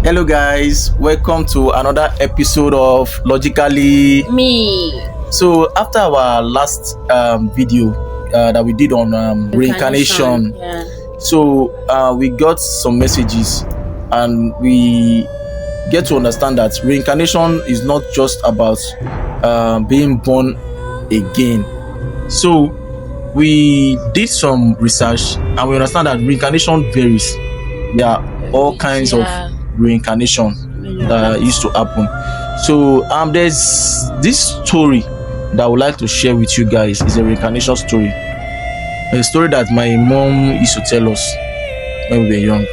Hello, guys. Welcome to another episode of Logically Me. So, after our last video that we did on reincarnation, Yeah. we got some messages and we get to understand that reincarnation is not just about being born again. So, we did some research and we understand that reincarnation varies. There are all kinds of reincarnation that used to happen. So there's this story that I would like to share with you guys. Is a reincarnation story, a story that my mom used to tell us when we were young.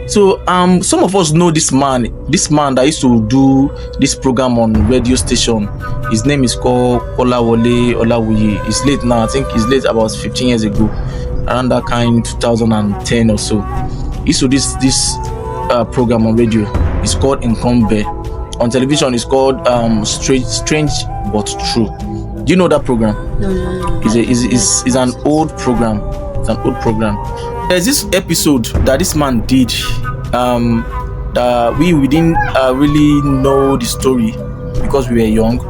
So some of us know this man that used to do this program on radio station. His name is called Kolawole Olawuyi. He's late now. I think he's late about 15 years ago, around that kind 2010 or so. He used to do this program on radio. It's called Incombe. On television, it's called Strange But True. Do you know that program? No. It's an old program. It's an old program. There's this episode that this man did that we didn't really know the story because we were young.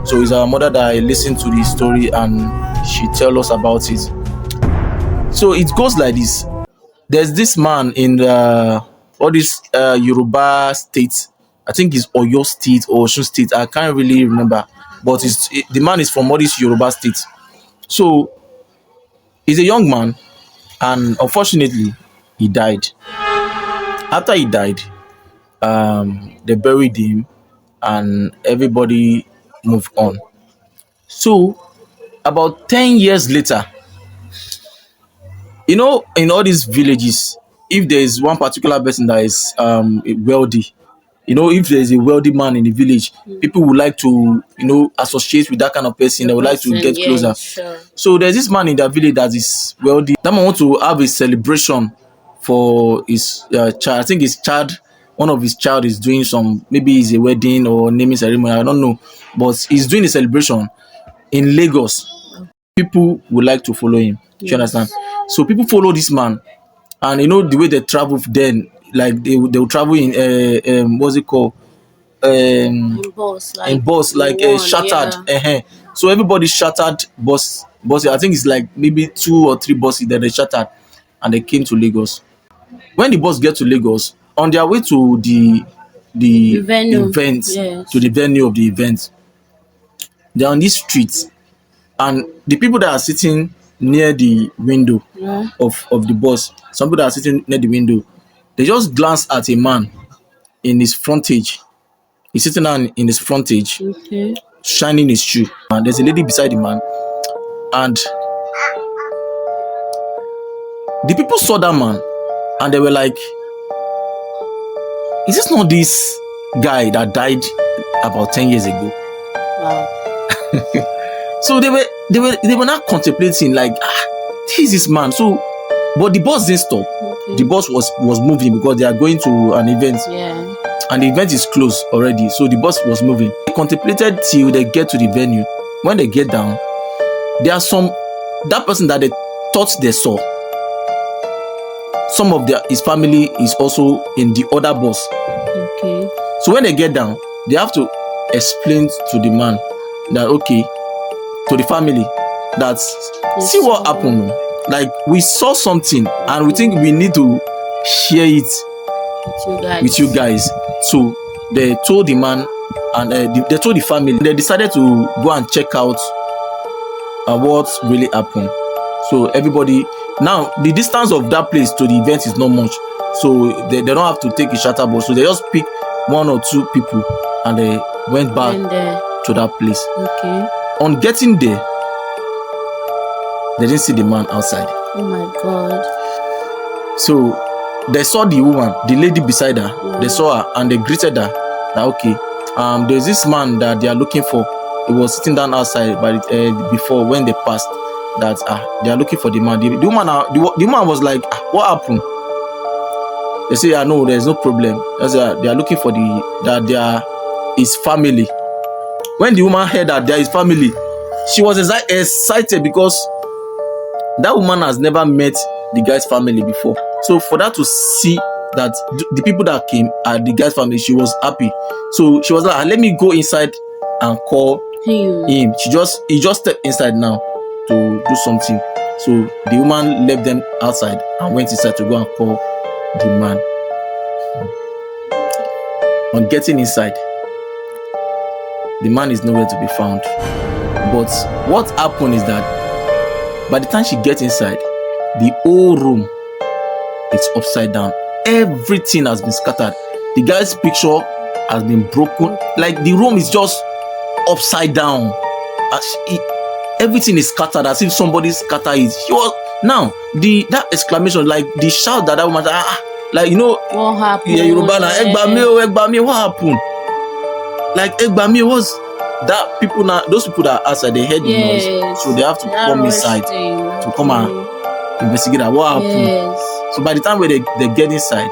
So it's our mother that listened to the story and she tell us about it. So it goes like this. There's this man in all these Yoruba states. I think it's Oyo State or Osun State. I can't really remember. But the man is from all these Yoruba states. So he's a young man and unfortunately he died. After he died, they buried him and everybody moved on. So about 10 years later, in all these villages, if there is one particular person that is wealthy, if there is a wealthy man in the village, people would like to associate with that kind of person. They would like to get closer. Sure. So there's this man in that village that is wealthy. That man want to have a celebration for his child. I think one of his child is doing maybe it's a wedding or naming ceremony, I don't know, but he's doing a celebration in Lagos. People would like to follow him. Do you understand? So people follow this man, and the way they travel then, like they will travel in what's it called? In bus, like shattered. Yeah. So everybody shattered bus. I think it's like maybe 2 or 3 buses that they shattered, and they came to Lagos. When the bus get to Lagos, on their way to the venue. event, Yes. to the venue of the event, they're on this street, and the people that are sitting near the window of the bus, some people that are sitting near the window, they just glance at a man in his frontage. He's sitting down in his frontage, Okay. shining his shoe, and there's a lady beside the man, and the people saw that man and they were like, is this not this guy that died about 10 years ago? Wow. So they were not contemplating like, this man. So but the bus didn't stop. Okay. The bus was moving because they are going to an event. Yeah. And the event is closed already, so the bus was moving. They contemplated till they get to the venue. When they get down, there are that person that they thought they saw. Some of his family is also in the other bus. Okay. So when they get down, they have to explain to the man that, okay, to the family, that see what happened. Like, we saw something and we think we need to share it with you guys. So they told the man and they told the family. They decided to go and check out what really happened. So everybody, now the distance of that place to the event is not much, so they don't have to take a shuttle bus. So they just pick 1 or 2 people and they went back to that place. Okay. On getting there, they didn't see the man outside. Oh my God. So they saw the woman, the lady beside her. Yeah. They saw her and they greeted her. That, okay, there's this man that they are looking for. He was sitting down outside, but before when they passed, that they are looking for the man. The woman was like, what happened? They say, no, there's no problem. They are looking for his family. When the woman heard that they are his family, she was excited because that woman has never met the guy's family before. So for that to see that the people that came are the guy's family. She was happy, so she was like, let me go inside and call him. He just stepped inside now to do something. So the woman left them outside and went inside to go and call the man. On getting inside, the man is nowhere to be found. But what happened is that by the time she gets inside, the whole room is upside down. Everything has been scattered. The guy's picture has been broken. Like the room is just upside down. Everything is scattered as if somebody scattered it. She was now that exclamation, like the shout that woman, like what happened? Yeah, Yoruba na egba mi, what happened? Like egba mi was that people now. Those people that are outside, they heard the noise, so they have to come inside to come and investigate that what happened. Yes. So by the time when they get inside,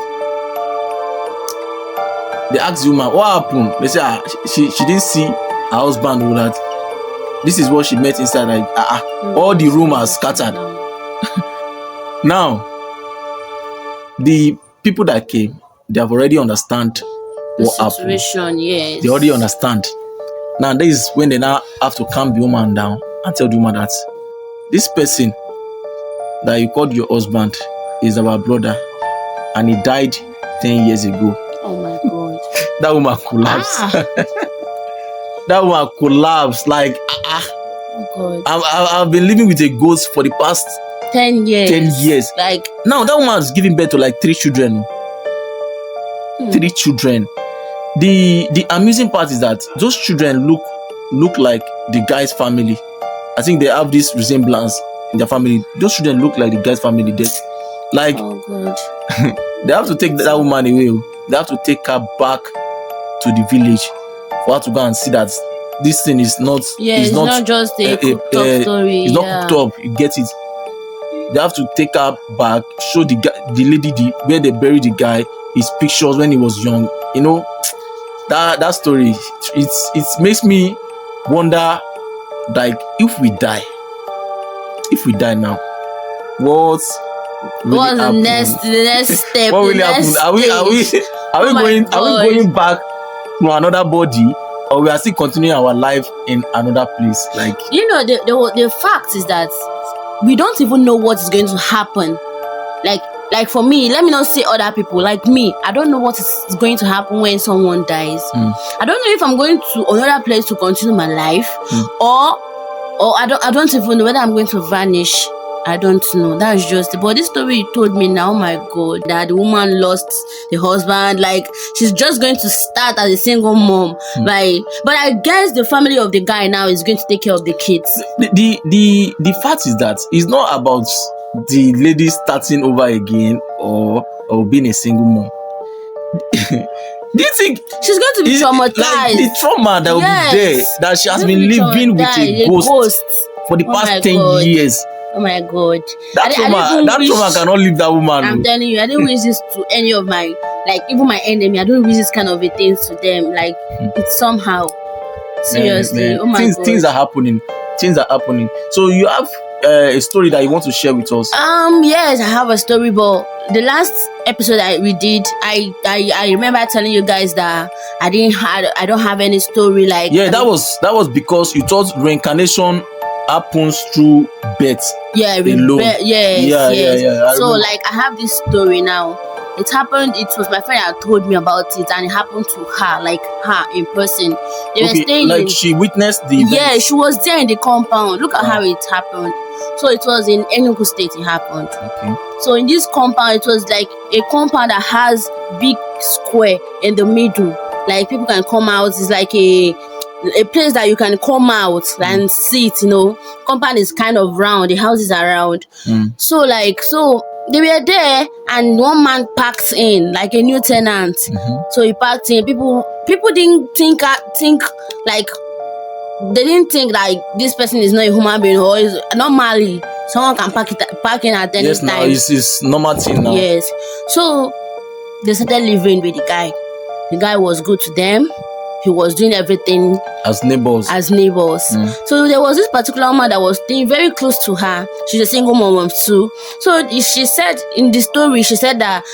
they ask the woman what happened. They say she didn't see her husband or that. This is what she met inside. Like all the room are scattered. Now, the people that came, they have already understand what happened. Yes. They already understand. Now, this is when they now have to calm the woman down and tell the woman that this person that you called your husband is our brother and he died 10 years ago. Oh my God. That woman collapsed. That woman collapsed like Oh God. I've been living with a ghost for the past 10 years. 10 years. Like now that woman is giving birth to like 3 children. 3 children. The amusing part is that those children look like the guy's family. I think they have this resemblance in their family. Those children look like the guy's family. Like oh God. they have to take that woman away. They have to take her back to the village for her to go and see that this thing is not. Yeah, it's not just a cooked up story. It's not cooked up. You get it. They have to take her back, show the lady where they buried the guy, his pictures when he was young. That story. It makes me wonder, like if we die now, what's the next step? What will happen? Are we going back to another body, or we are still continuing our life in another place? Like the fact is that we don't even know what is going to happen. Like for me, let me not say other people. Like me, I don't know what is going to happen when someone dies. I don't know if I'm going to another place to continue my life, or I don't even know whether I'm going to vanish. I don't know. That's just. But this story you told me now, oh my God, that the woman lost the husband. Like she's just going to start as a single mom. Like, but I guess the family of the guy now is going to take care of the kids. The fact is that it's not about the lady starting over again or being a single mom. Do you think she's going to be traumatized? Like the trauma that will be there, that she has been living with a ghost for the past 10 years. Oh my God. That trauma cannot leave that woman. I'm telling you, I didn't wish this to any of my, like even my enemy. I don't wish this kind of a thing to them. Like it's somehow. Seriously. Oh my God. Things are happening. So you have a story that you want to share with us? Yes, I have a story, but the last episode we did, I remember telling you guys that I don't have any story like. Yeah, that was because you thought reincarnation happens through birth. Yeah, alone. Yes. So like I have this story now. It happened. It was my friend that told me about it, and it happened to her, like her in person. They were staying. Like she witnessed the event. Yeah, she was there in the compound. Look at how it happened. So it was in Enugu State. It happened. Okay. So in this compound, it was like a compound that has big square in the middle. Like people can come out. It's like a place that you can come out and sit. Compound is kind of round. The houses are round. So they were there, and one man parked in, like a new tenant. So he parked in. People didn't think like, they didn't think like this person is not a human being, or is normally someone can park in at any time. Now it's normal thing now. Yes. So they started living with the guy. The guy was good to them. He was doing everything. as neighbors. So there was this particular woman that was staying very close to her. She's a single mom too. So she said in the story, she said that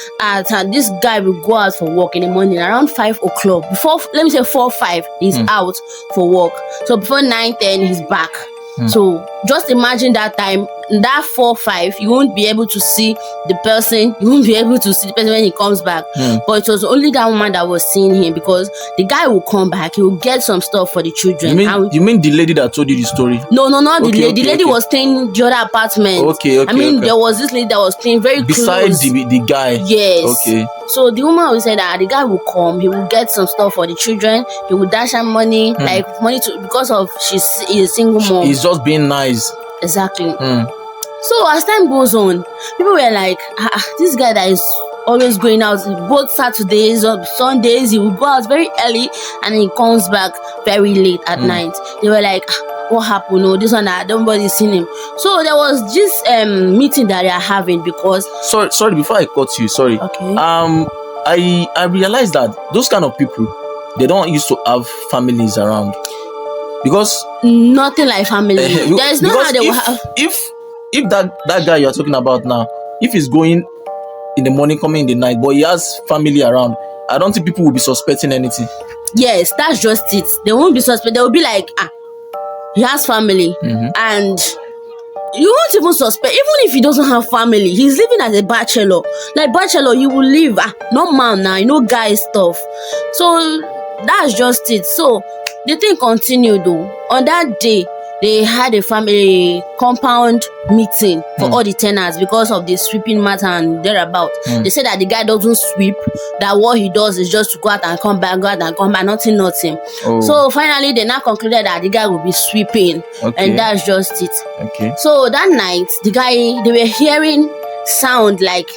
this guy will go out for work in the morning around 5 o'clock. Before, let me say 4 or 5, he's out for work. So before 9-10, he's back. So just imagine that time, that 4 5, you won't be able to see the person. You won't be able to see the person when he comes back. But it was only that woman that was seeing him, because the guy will come back. He will get some stuff for the children. You mean the lady that told you the story? No, not the lady. The lady was staying in the other apartment. There was this lady that was staying very beside close. the guy. Yes. Okay. So the woman will say that the guy will come. He will get some stuff for the children. He will dash her money, like money because of she's a single mom. He's just being nice. Exactly. So as time goes on, people were like, this guy that is always going out both Saturdays or Sundays, he will go out very early and he comes back very late at night. They were like, what happened? No, this one that nobody's seen him. So there was this meeting that they are having because sorry, before I cut you, sorry. Okay. I realized that those kind of people, they don't used to have families around, because nothing like family. There is no how they will have. If that guy you're talking about now, if he's going in the morning, coming in the night, but he has family around, I don't think people will be suspecting anything. Yes, that's just it. They won't be suspect. They will be like, he has family, and you won't even suspect. Even if he doesn't have family, he's living as a bachelor. Like bachelor, you will live not man now, guy stuff. So that's just it. So the thing continued though. On that day, they had a family compound meeting for all the tenants because of the sweeping matter and thereabout. They said that the guy doesn't sweep, that what he does is just to go out and come back, nothing. So finally, they now concluded that the guy will be sweeping, and that's just it. Okay. So that night, they were hearing sound like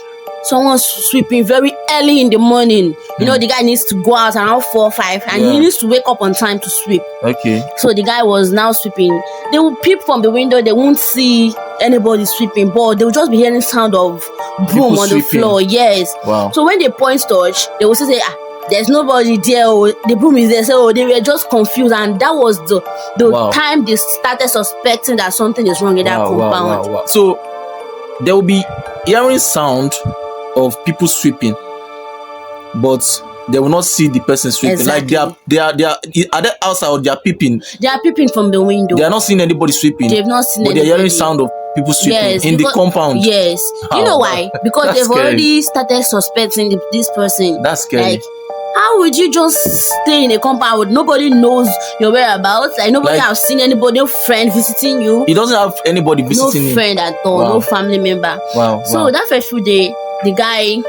someone sweeping very early in the morning. The guy needs to go out around 4 or 5 and he needs to wake up on time to sweep. Okay. So the guy was now sweeping. They will peep from the window, they won't see anybody sweeping, but they will just be hearing sound of broom on the floor. Yes. Wow. So when they point touch, they will say, there's nobody there, the broom is there. So they were just confused, and that was the time they started suspecting that something is wrong in that compound. Wow. So there will be hearing sound of people sweeping, but they will not see the person sweeping. Exactly. Like they are they outside or they are peeping. They are peeping from the window. They are not seeing anybody sweeping. They've not seen but anybody. They're hearing sound of people sweeping in the compound. Yes. You know why? Because they've scary. already started suspecting this person. That's scary. Like, how would you just stay in a compound with nobody knows your whereabouts? Like nobody has seen anybody, no friend visiting you. He doesn't have anybody visiting him. No friend at all, no family member. Wow. So that fateful day, the guy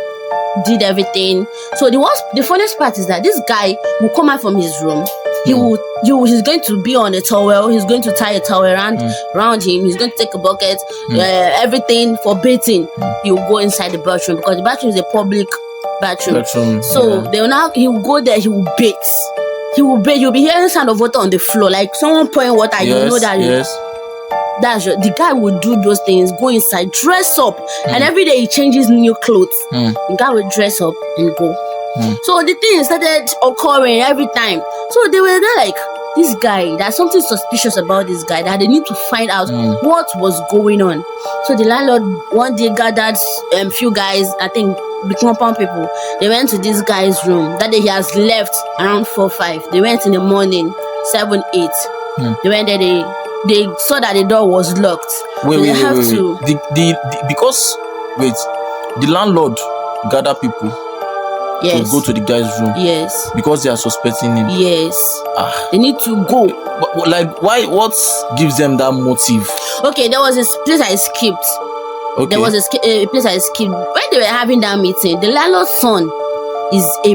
did everything. So the funniest part is that this guy will come out from his room. He's going to be on a towel. He's going to tie a towel around him. He's going to take a bucket, everything for bathing. He will go inside the bathroom because the bathroom is a public bathroom. So he will go there. He will bathe. You'll be hearing sound of water on the floor, like someone pouring water. You know that. The guy would do those things, go inside, dress up, and every day he changes new clothes. The guy would dress up and go. So the thing started occurring every time. So they were there like, this guy, there's something suspicious about this guy, that they need to find out what was going on. So the landlord one day gathered few guys, I think the compound people. They went to this guy's room. That day he has left around 4 5. They went in the morning 7 8. They went there, they saw that the door was locked. Wait. Because the landlord gathered people to go to the guy's room. Yes. Because they are suspecting him. Yes. They need to go. But like, why? What gives them that motive? Okay, there was a place I skipped. Okay. There was a place I skipped. When they were having that meeting, the landlord's son is a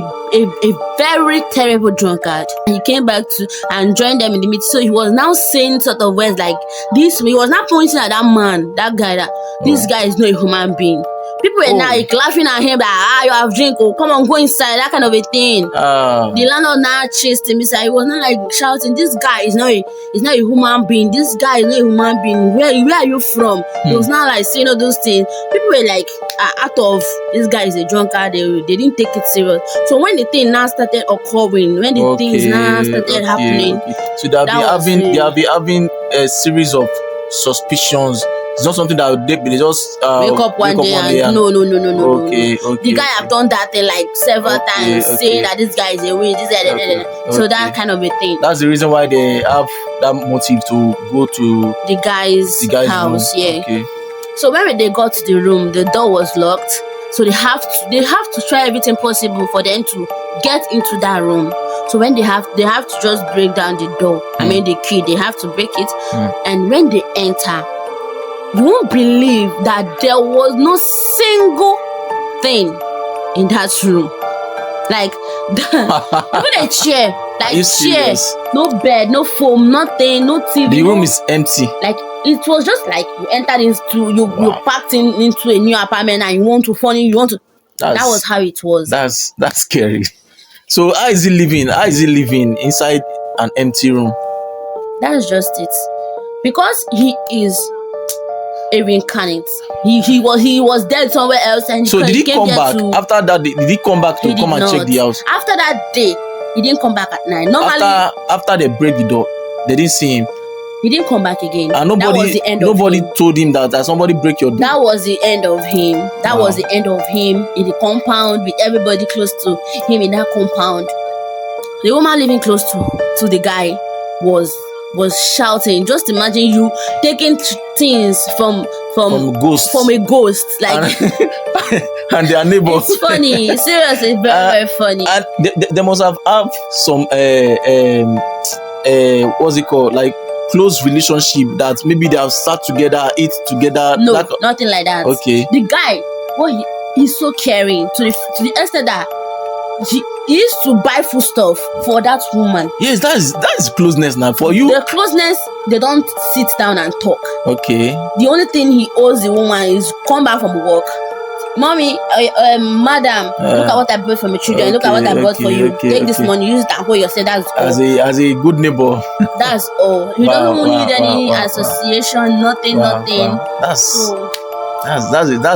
very terrible drunkard. He came back and joined them in the meeting. So he was now saying sort of words like this. He was not pointing at that man, that guy, that this guy is not a human being. People were now like laughing at him that you have drink, oh come on, go inside, that kind of a thing. The landlord now chased him. He was not like shouting, this guy is not a human being. This guy is not a human being. Where are you from? He was not like saying all those things. People were like, out of this guy is a drunkard. They didn't take it serious. So when the thing now started occurring, when the things now started happening, so they have been having a series of suspicions. It's not something that they just wake up one day and no. Okay. The guy have done that thing like several times, saying that this guy is a witch, so that kind of a thing. That's the reason why they have that motive to go to the guy's house. Room. Yeah. Okay. So when they got to the room, the door was locked. So they have to try everything possible for them to get into that room. So when they have to just break down the door. I mean the key, they have to break it. And when they enter, you won't believe that there was no single thing in that room. Like even a chair, no bed, no foam, nothing, no TV. The room is empty. Like it was just like you entered into you packed into a new apartment and you want to that was how it was. That's scary. So how is he living inside an empty room? That's just it. Because he is a reincarnate. He was dead somewhere else, and so did he come back after that day? Did he come back to come and check the house? After that day, he didn't come back at night. Normally, after they break the door, they didn't see him. He didn't come back again. And nobody told him that somebody break your door. That was the end of him. That was the end of him in the compound with everybody close to him in that compound. The woman living close to the guy was shouting. Just imagine you taking things from a ghost, like and their neighbors. It's funny, seriously, very funny. And they must have some what's it called, like close relationship that maybe they have sat together, eat together. No, nothing like that. Okay. The guy, he's so caring to the extent that he used to buy food stuff for that woman. Yes, that is closeness now for you. The closeness, they don't sit down and talk. Okay. The only thing he owes the woman is come back from work. Mommy, madam, look at what I bought for my children. Look at what I bought for you. Take this money, use it and hold yourself. That's all. As a good neighbor. That's all. He doesn't need any association, nothing. That's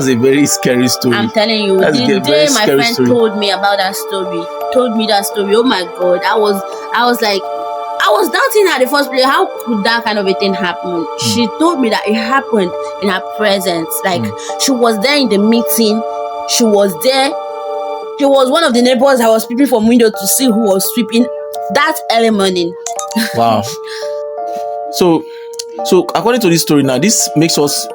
a very scary story. I'm telling you, the day my friend told me about that story, oh my God, I was like, I was doubting at the first place, how could that kind of a thing happen? She told me that it happened in her presence. Like, she was there in the meeting. She was there. She was one of the neighbors I was peeping from window to see who was sweeping that early morning. Wow. So according to this story now, this makes us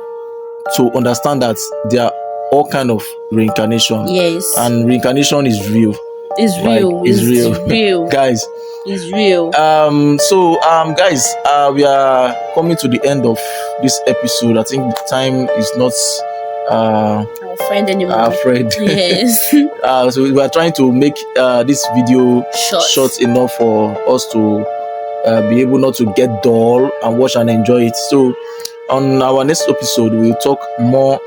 to understand that there are all kind of reincarnation. Yes. And reincarnation is real. It's real. It's real. Guys. It's real. Guys, we are coming to the end of this episode. I think the time is not our friend anymore. Our friend. Yes. So we are trying to make this video short enough for us to be able not to get dull and watch and enjoy it. So on our next episode, we'll talk more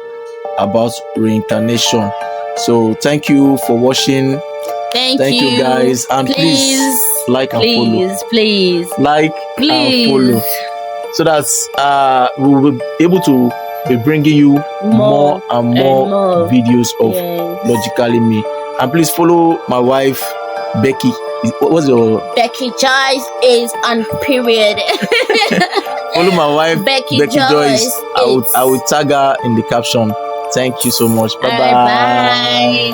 about reincarnation. So thank you for watching. Thank you guys, and please like and follow. Please like and follow, so that we will be able to be bringing you more and more videos of Logically Me. And please follow my wife Becky. What's your Becky Joyce is on period. Follow my wife Becky Joyce. I will tag her in the caption. Thank you so much. Bye.